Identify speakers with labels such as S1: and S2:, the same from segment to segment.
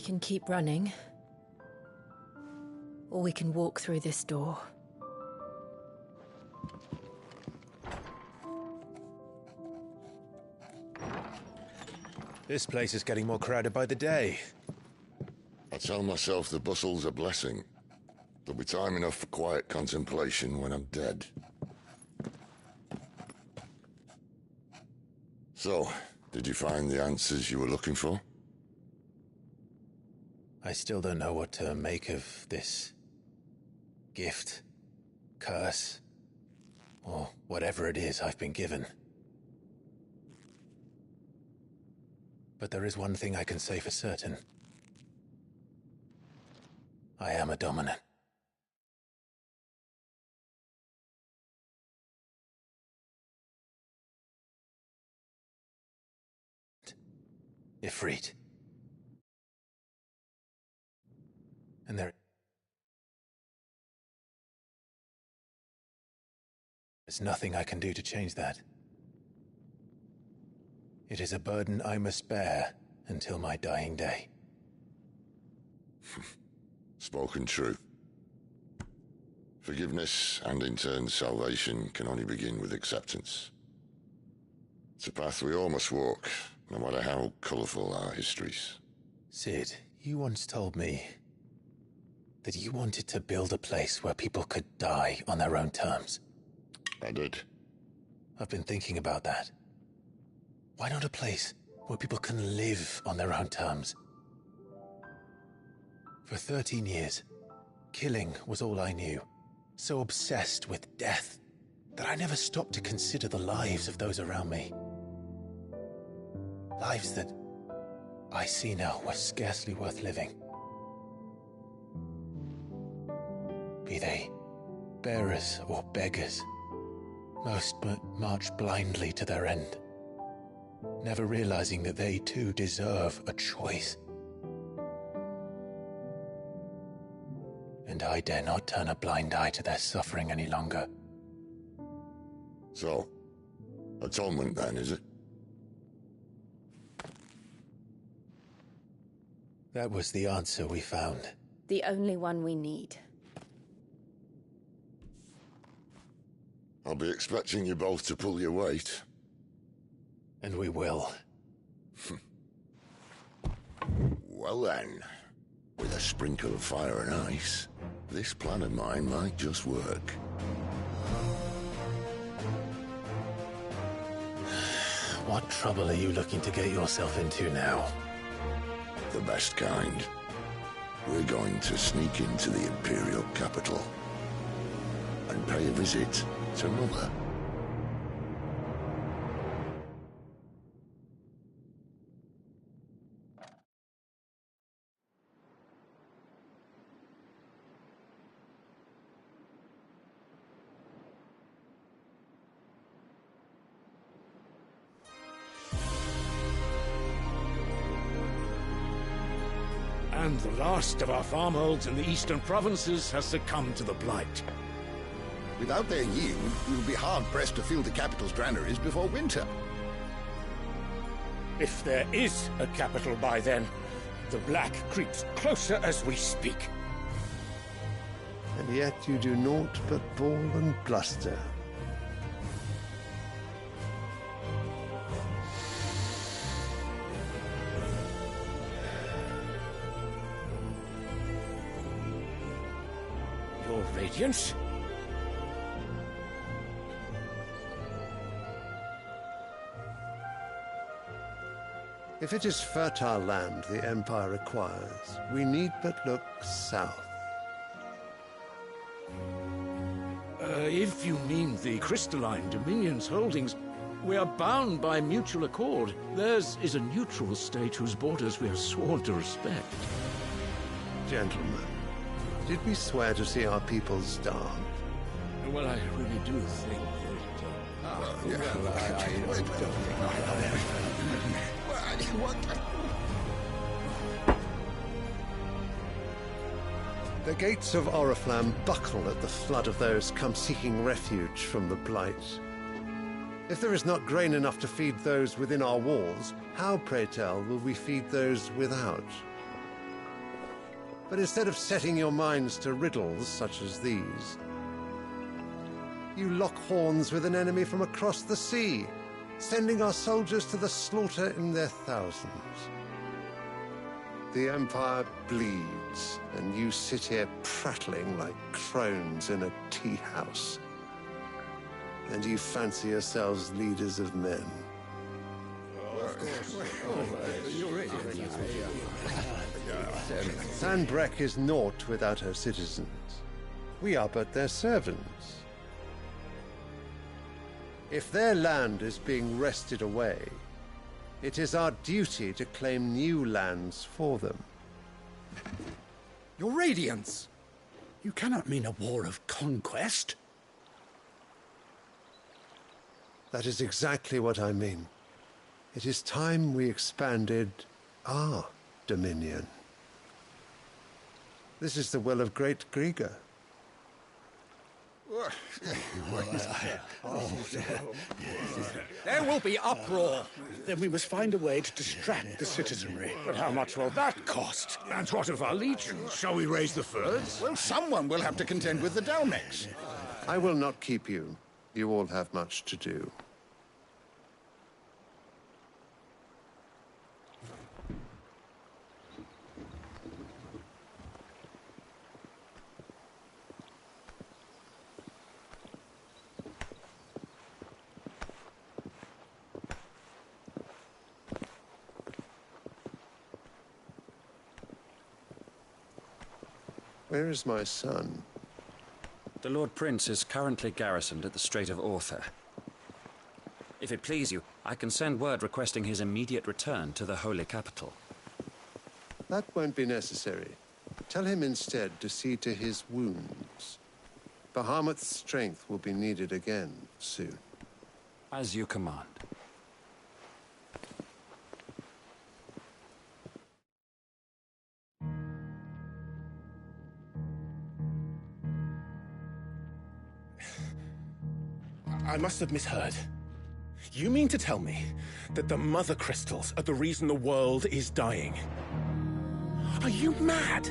S1: can keep running, or we can walk through this door.
S2: This place is getting more crowded by the day.
S3: I tell myself the bustle's a blessing. There'll be time enough for quiet contemplation when I'm dead. So, did you find the answers you were looking for?
S2: I still don't know what to make of this gift, curse, or whatever it is I've been given. But there is one thing I can say for certain. I am a dominant. Ifrit. And there is nothing I can do to change that. It is a burden I must bear until my dying day.
S3: Spoken true. Forgiveness, and in turn salvation, can only begin with acceptance. It's a path we all must walk, no matter how colourful our histories.
S2: Cid, you once told me that you wanted to build a place where people could die on their own terms.
S3: I did.
S2: I've been thinking about that. Why not a place where people can live on their own terms? For 13 years, killing was all I knew. So obsessed with death that I never stopped to consider the lives of those around me. Lives that I see now were scarcely worth living. Be they bearers or beggars, most march blindly to their end, never realizing that they too deserve a choice. And I dare not turn a blind eye to their suffering any longer.
S3: So, atonement then, is it?
S2: That was the answer we found.
S1: The only one we need.
S3: I'll be expecting you both to pull your weight.
S2: And we will.
S3: Well then, with a sprinkle of fire and ice, this plan of mine might just work.
S2: What trouble are you looking to get yourself into now?
S3: The best kind. We're going to sneak into the Imperial capital and pay a visit to Mother.
S4: And the last of our farmholds in the eastern provinces has succumbed to the Blight.
S5: Without their yield, we will be hard-pressed to fill the capital's granaries before winter.
S4: If there is a capital by then, the Black creeps closer as we speak.
S6: And yet you do naught but bawl and bluster.
S4: Your Radiance?
S6: If it is fertile land the Empire acquires, we need but look south.
S4: If you mean the Crystalline Dominion's holdings, we are bound by mutual accord. Theirs is a neutral state whose borders we have sworn to respect.
S6: Gentlemen, did we swear to see our people starve?
S4: Well, I really do think
S6: The gates of Oriflamme buckle at the flood of those come seeking refuge from the Blight. If there is not grain enough to feed those within our walls, how, pray tell, will we feed those without? But instead of setting your minds to riddles such as these, you lock horns with an enemy from across the sea, sending our soldiers to the slaughter in their thousands. The Empire bleeds, and you sit here prattling like crones in a tea house. And you fancy yourselves leaders of men. Sanbreque is naught without her citizens. We are but their servants. If their land is being wrested away, it is our duty to claim new lands for them.
S7: Your Radiance! You cannot mean a war of conquest.
S6: That is exactly what I mean. It is time we expanded our dominion. This is the will of Great Griga.
S7: There will be uproar. Then we must find a way to distract the citizenry.
S4: But how much will that cost? And what of our legions? Shall we raise the furs?
S5: Well, someone will have to contend with the Dalmex.
S6: I will not keep you. You all have much to do. Where is my son?
S8: The Lord Prince is currently garrisoned at the Strait of Orther. If it please you, I can send word requesting his immediate return to the Holy Capital.
S6: That won't be necessary. Tell him instead to see to his wounds. Bahamut's strength will be needed again soon.
S8: As you command.
S9: I must have misheard. You mean to tell me that the Mother Crystals are the reason the world is dying? Are you mad?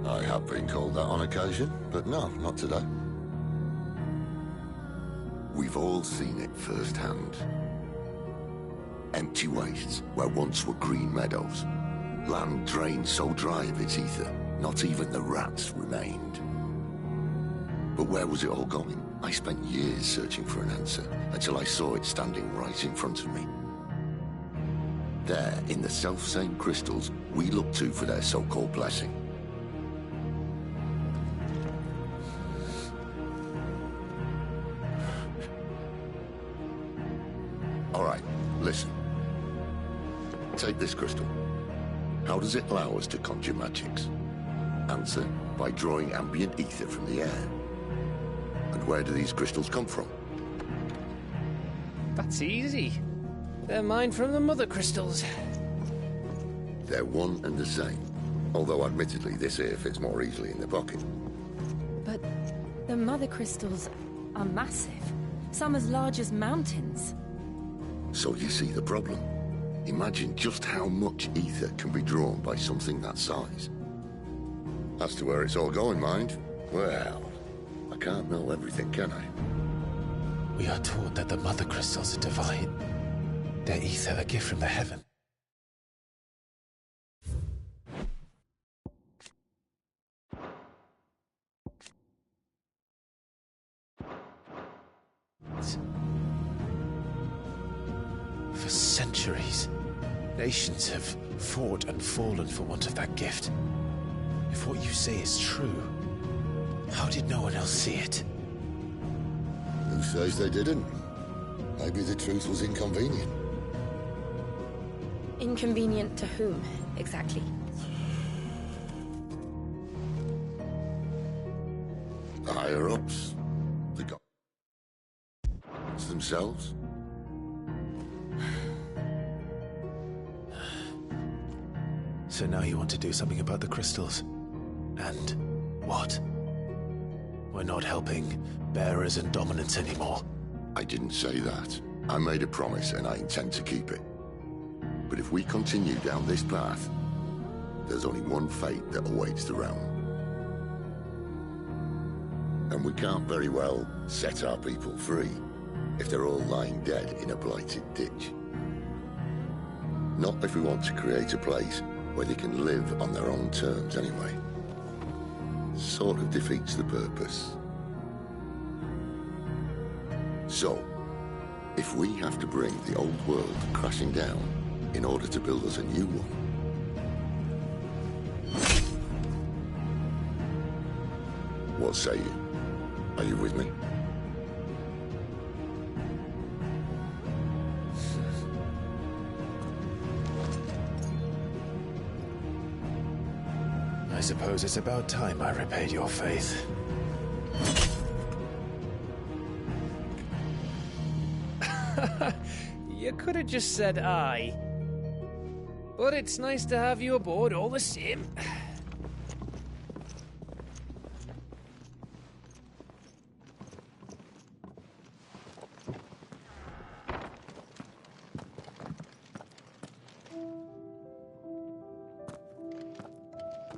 S3: I have been called that on occasion, but no, not today. We've all seen it firsthand. Empty wastes where once were green meadows. Land drained so dry of its ether, not even the rats remained. But where was it all going? I spent years searching for an answer, until I saw it standing right in front of me. There, in the self-same crystals we look to for their so-called blessing. All right, listen. Take this crystal. How does it allow us to conjure magics? Answer, by drawing ambient ether from the air. And where do these crystals come from?
S10: That's easy. They're mine from the Mother Crystals.
S3: They're one and the same. Although admittedly this here fits more easily in the pocket.
S1: But the Mother Crystals are massive. Some as large as mountains.
S3: So you see the problem. Imagine just how much ether can be drawn by something that size. As to where it's all going, mind? Well, I can't know everything, can I?
S2: We are taught that the Mother Crystals are divine. Their ether a gift from the heaven. For centuries, nations have fought and fallen for want of that gift. If what you say is true, how did no one else see it?
S3: Who says they didn't? Maybe the truth was inconvenient.
S1: Inconvenient to whom, exactly?
S3: The higher-ups. The gods themselves.
S2: So now you want to do something about the crystals. And what? We're not helping bearers and dominants anymore.
S3: I didn't say that. I made a promise and I intend to keep it. But if we continue down this path, there's only one fate that awaits the realm. And we can't very well set our people free if they're all lying dead in a blighted ditch. Not if we want to create a place where they can live on their own terms anyway. Sort of defeats the purpose. So, if we have to bring the old world crashing down in order to build us a new one, what say you? Are you with me?
S2: I suppose it's about time I repaid your faith.
S10: You could have just said aye. But it's nice to have you aboard all the same.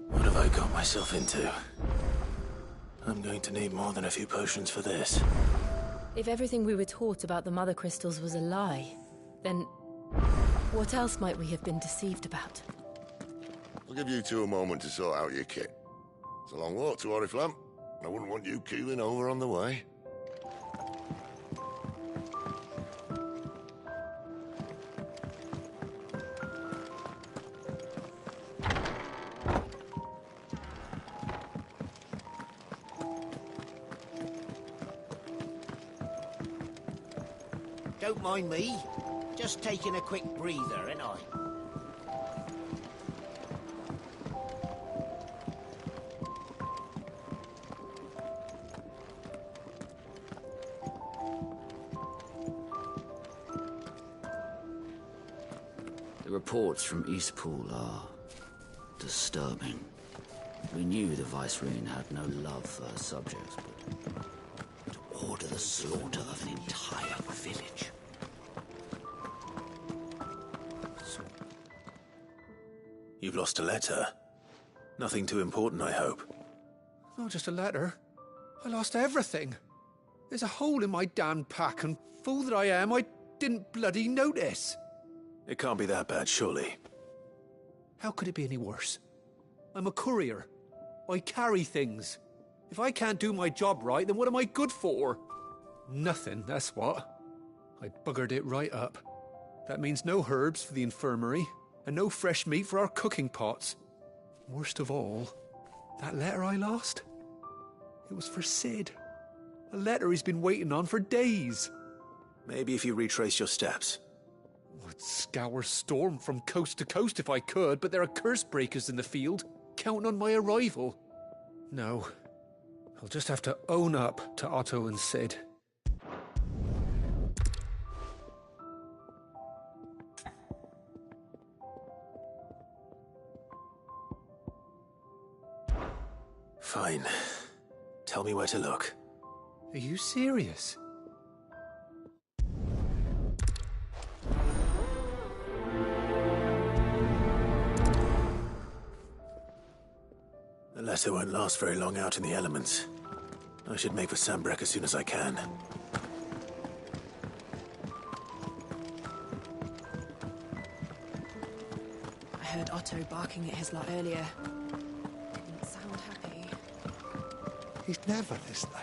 S2: What have I got myself into? I'm going to need more than a few potions for this.
S1: If everything we were taught about the Mother Crystals was a lie, then what else might we have been deceived about?
S3: I'll give you two a moment to sort out your kit. It's a long walk to Oriflamme, and I wouldn't want you keeling over on the way.
S11: Don't mind me. Just taking a quick breather, ain't I?
S12: The reports from Eastpool are disturbing. We knew the Vicereine had no love for her subjects, but to order the slaughter of an entire village.
S2: You've lost a letter. Nothing too important, I hope.
S13: Not just a letter. I lost everything. There's a hole in my damn pack, and fool that I am, I didn't bloody notice.
S2: It can't be that bad, surely.
S13: How could it be any worse? I'm a courier. I carry things. If I can't do my job right, then what am I good for? Nothing, that's what. I buggered it right up. That means no herbs for the infirmary, and no fresh meat for our cooking pots. Worst of all, that letter I lost? It was for Cid. A letter he's been waiting on for days.
S2: Maybe if you retrace your steps.
S13: I'd scour Storm from coast to coast if I could, but there are curse breakers in the field, counting on my arrival. No, I'll just have to own up to Otto and Cid.
S2: Fine. Tell me where to look.
S13: Are you serious?
S2: The letter won't last very long out in the elements. I should make for Sanbreque as soon as I can.
S1: I heard Otto barking at his lot earlier. Didn't sound happy.
S6: He's never this late.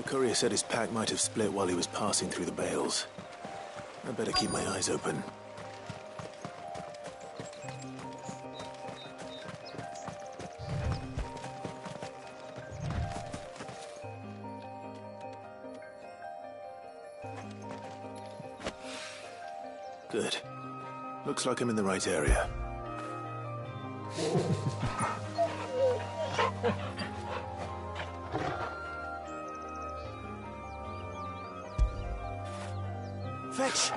S14: The courier said his pack might have split while he was passing through the bales. I'd better keep my eyes open. Good. Looks like I'm in the right area. Fetch!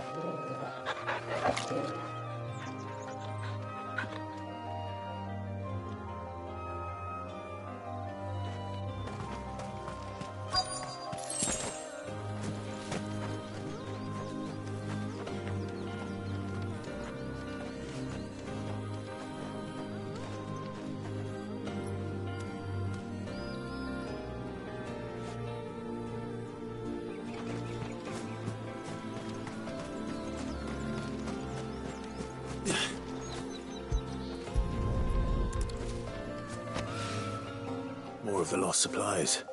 S14: More of the lost supplies.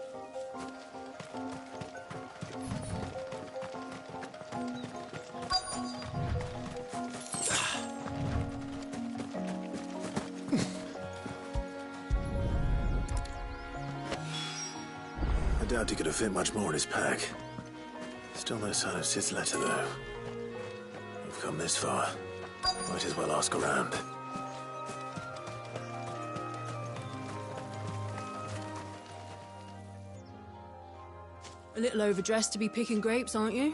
S14: I doubt he could have fit much more in his pack. Still no sign of Sid's letter, though. We've come this far. Might as well ask around.
S1: A little overdressed to be picking grapes, aren't you?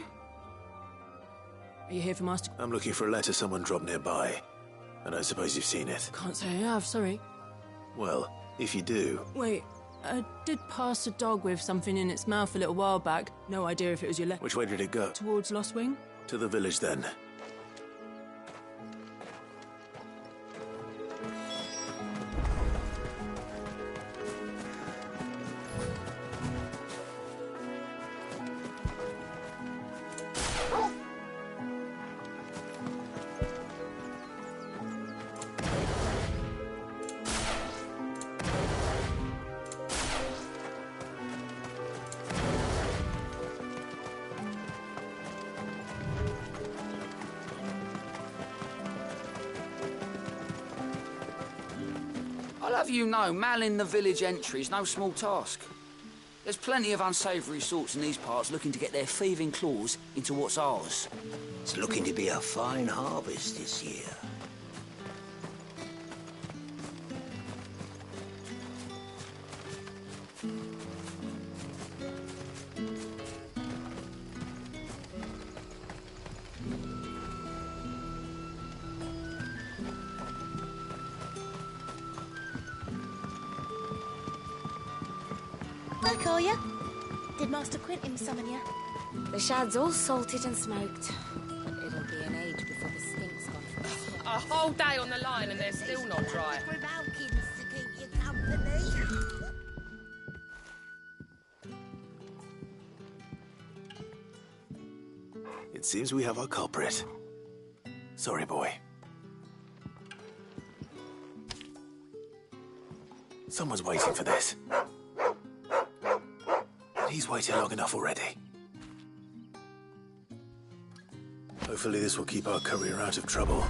S1: Are you here for Master...
S14: I'm looking for a letter someone dropped nearby. And I suppose you've seen it.
S1: Can't say I have, sorry.
S14: Well, if you do...
S1: Wait, I did pass a dog with something in its mouth a little while back. No idea if it was your letter.
S14: Which way did it go?
S1: Towards Lost Wing?
S14: To the village, then.
S12: I'll have you know, manning the village entry is no small task. There's plenty of unsavoury sorts in these parts looking to get their thieving claws into what's ours.
S11: It's looking to be a fine harvest this year.
S15: I call ya. Did Master Quentin summon ya?
S16: The shad's all salted and smoked. But it'll be an age before the stink's gone from the skin.
S17: A whole day on the line and they're still not dry.
S15: Malkins to keep you company.
S14: It seems we have our culprit. Sorry, boy. Someone's waiting for this. He's waited long enough already. Hopefully this will keep our courier out of trouble.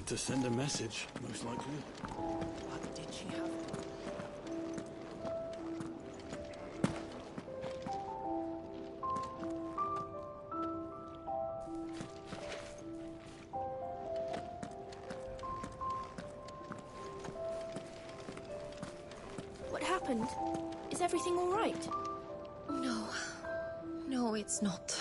S14: Had to send a message, most likely.
S11: What did she have?
S1: What happened? Is everything all right?
S18: No. No, it's not.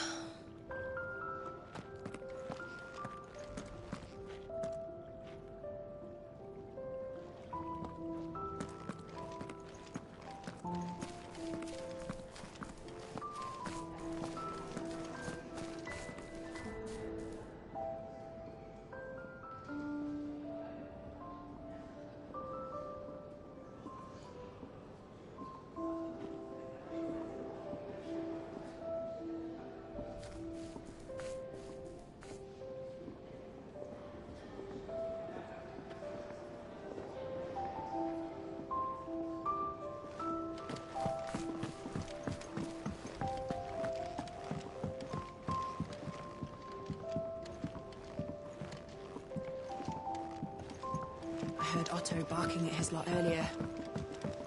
S18: I heard Otto barking at his lot earlier.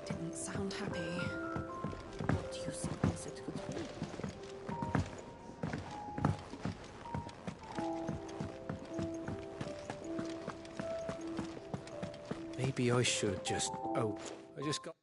S18: Didn't sound happy.
S11: What do you suppose it could be?
S13: Maybe I should just... Oh, I just got...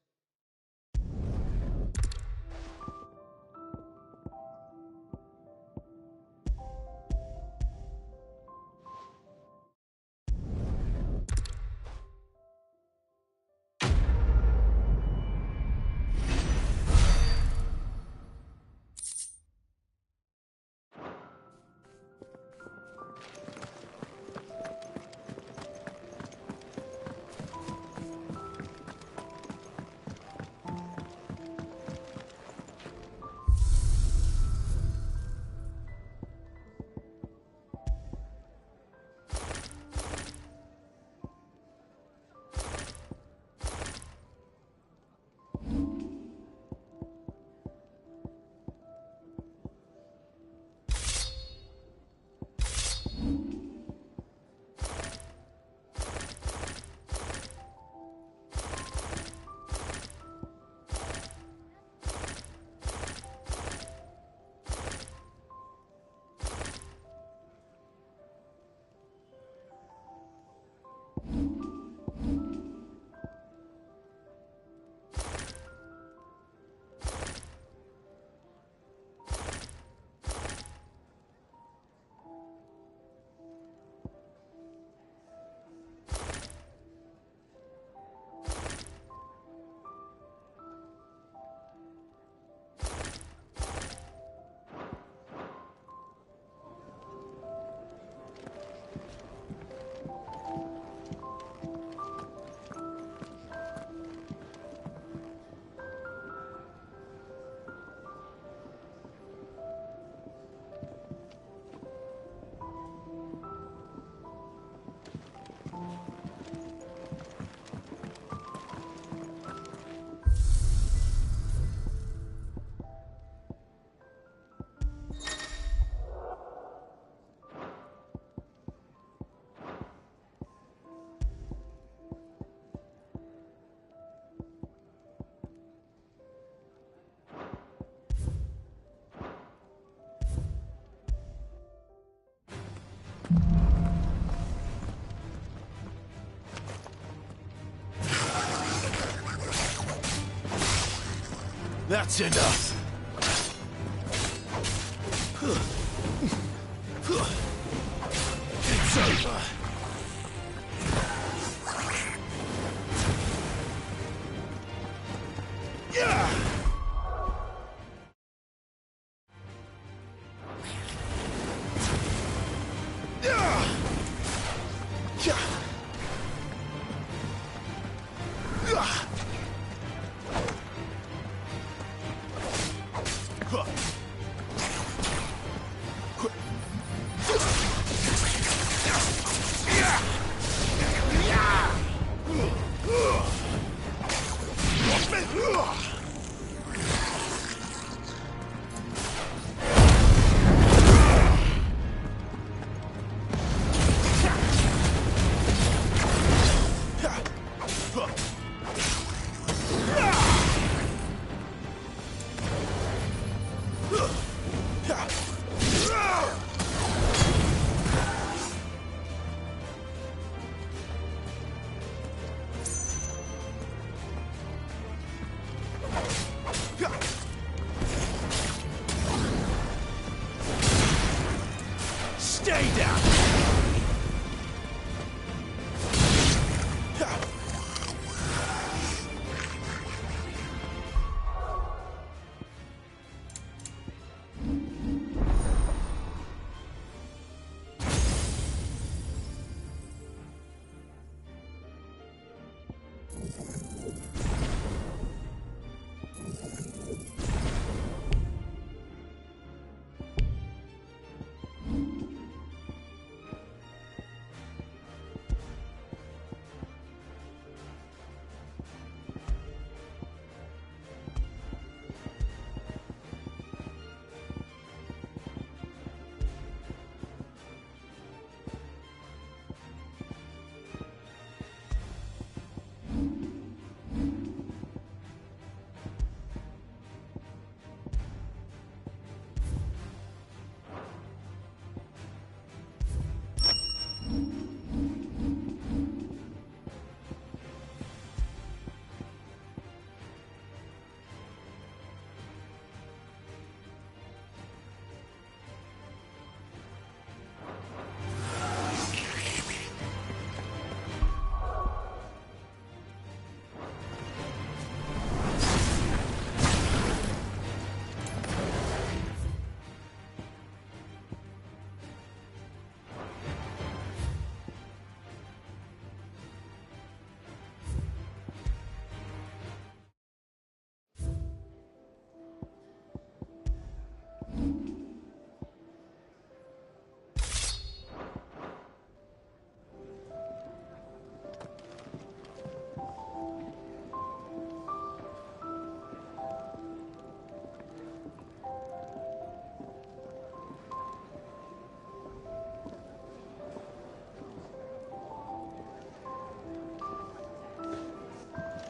S14: That's enough. It's over. Yeah!
S9: Stay down!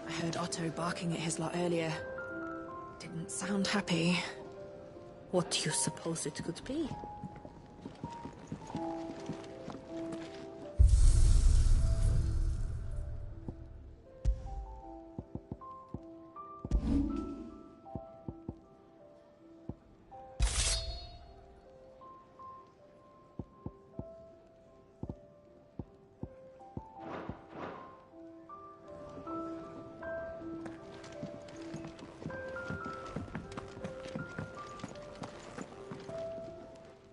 S18: I heard Otto barking at his lot earlier. Didn't sound happy.
S19: What do you suppose it could be?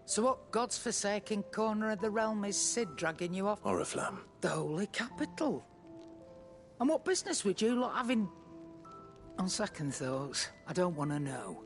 S11: So what God's forsaken corner of the realm is Cid dragging you off?
S14: Oriflamme.
S11: The Holy Capital. And what business would you lot having... On second thoughts, I don't want to know.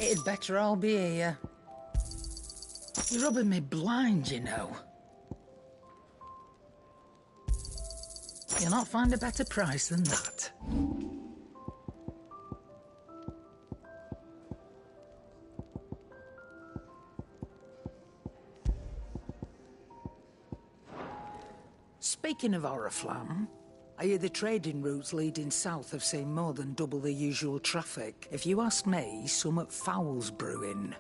S11: It'd better all be here. You're rubbing me blind, you know. You'll not find a better price than that. Speaking of Oriflamme, I hear the trading routes leading south have seen more than double the usual traffic. If you ask me, somewhat foul's brewing.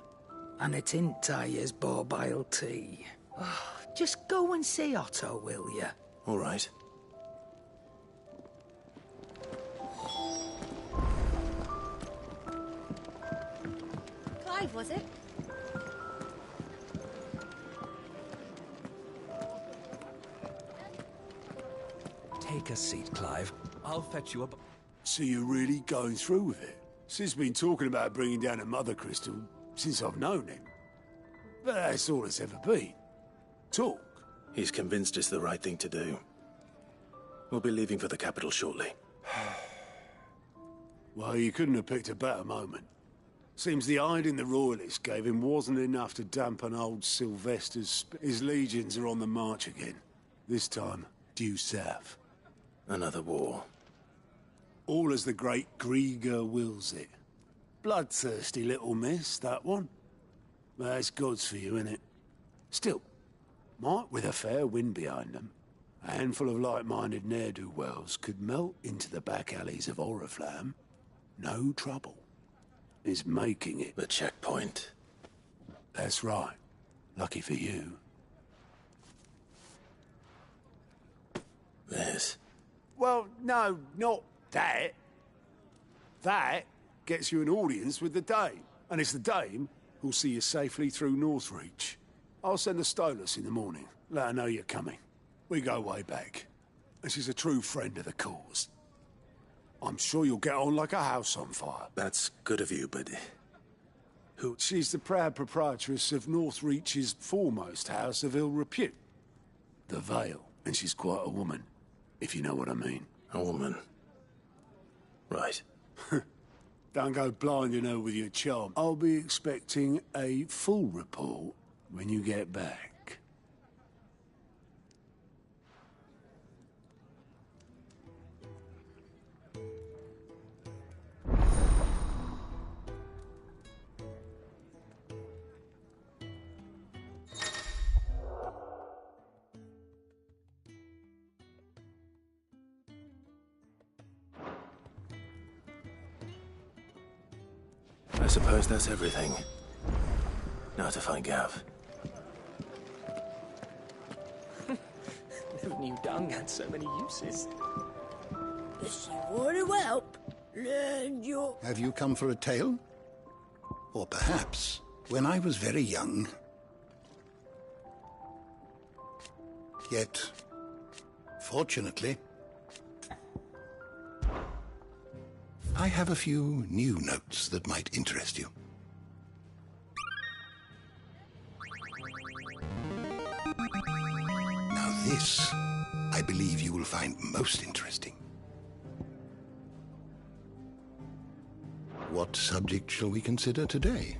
S11: And it ain't Tyre's Borbile tea. Just go and see Otto, will you?
S14: All right.
S15: Clive, was it?
S20: Take a seat, Clive. I'll fetch you up.
S21: So you're really going through with it? Sid's been talking about bringing down a Mother Crystal since I've known him. But that's all it's ever been. Talk.
S14: He's convinced it's the right thing to do. We'll be leaving for the capital shortly.
S21: Well, you couldn't have picked a better moment. Seems the hiding the Royalists gave him wasn't enough to dampen old Sylvester's... His legions are on the march again. This time, due south.
S14: Another war.
S21: All as the great Grieger wills it. Bloodthirsty little miss, that one. But it's God's for you, innit? Still, might with a fair wind behind them, a handful of like-minded ne'er-do-wells could melt into the back alleys of Oriflamme. No trouble. Is making it.
S14: The checkpoint.
S21: That's right. Lucky for you.
S14: This?
S21: Well, no, not that. That gets you an audience with the Dame. And it's the Dame who'll see you safely through Northreach. I'll send the Stolas in the morning. Let her know you're coming. We go way back. And she's a true friend of the cause. I'm sure you'll get on like a house on fire.
S14: That's good of you, but...
S21: Who? She's the proud proprietress of Northreach's foremost house of ill repute. The Vale. And she's quite a woman, if you know what I mean.
S14: A woman. Right.
S21: Don't go blinding her with your charm. I'll be expecting a full report when you get back.
S14: I suppose that's everything. Now to find Gav.
S10: Never knew dung had so many uses.
S7: If you want to help, learn your...
S5: Have you come for a tale? Or perhaps, when I was very young... Yet, fortunately... I have a few new notes that might interest you. Now this, I believe you will find most interesting. What subject shall we consider today?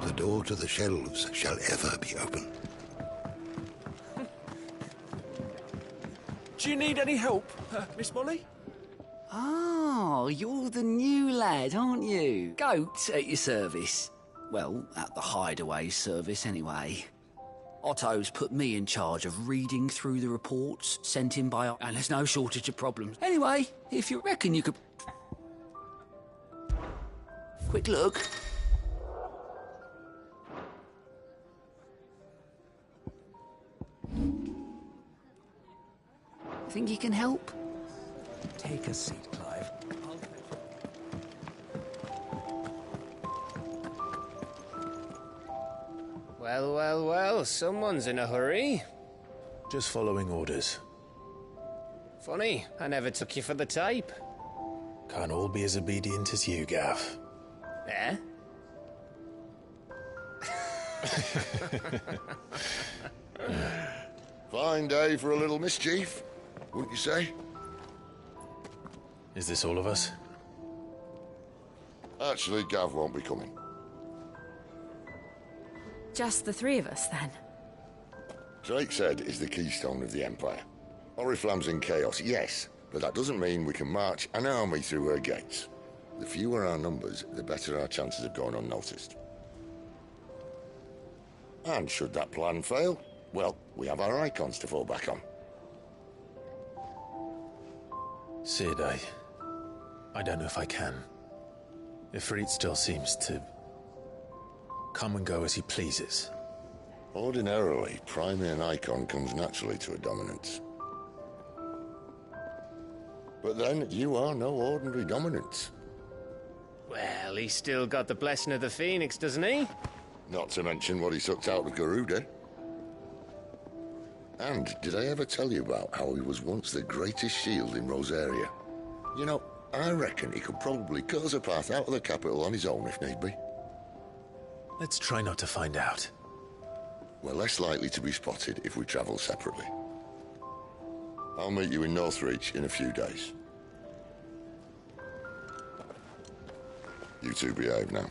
S5: The door to the shelves shall ever be open.
S10: Do you need any help, Miss Molly?
S12: Oh, you're the new lad, aren't you? Goat at your service. well, at the hideaway service anyway. Otto's put me in charge of reading through the reports sent in by... And there's no shortage of problems. Anyway, if you reckon you could... Quick look. Think you can help?
S20: Take a seat, Clive.
S10: Well, well, well, someone's in a hurry.
S2: Just following orders.
S10: Funny, I never took you for the type.
S2: Can't all be as obedient as you, Gav.
S10: Eh?
S3: Fine day for a little mischief, wouldn't you say?
S2: Is this all of us?
S3: Actually, Gav won't be coming.
S1: Just the three of us, then?
S3: Drakeshead is the keystone of the Empire. Oriflamme's in chaos, yes, but that doesn't mean we can march an army through her gates. The fewer our numbers, the better our chances of going unnoticed. And should that plan fail, well, we have our icons to fall back on.
S2: Cid, I don't know if I can. Ifrit still seems to come and go as he pleases.
S3: Ordinarily, priming an icon comes naturally to a dominance. But then, you are no ordinary dominance.
S10: Well, he's still got the blessing of the Phoenix, doesn't he?
S3: Not to mention what he sucked out of Garuda. And did I ever tell you about how he was once the greatest shield in Rosaria? You know, I reckon he could probably cut us a path out of the capital on his own if need be.
S2: Let's try not to find out.
S3: We're less likely to be spotted if we travel separately. I'll meet you in Northreach in a few days. You two behave now.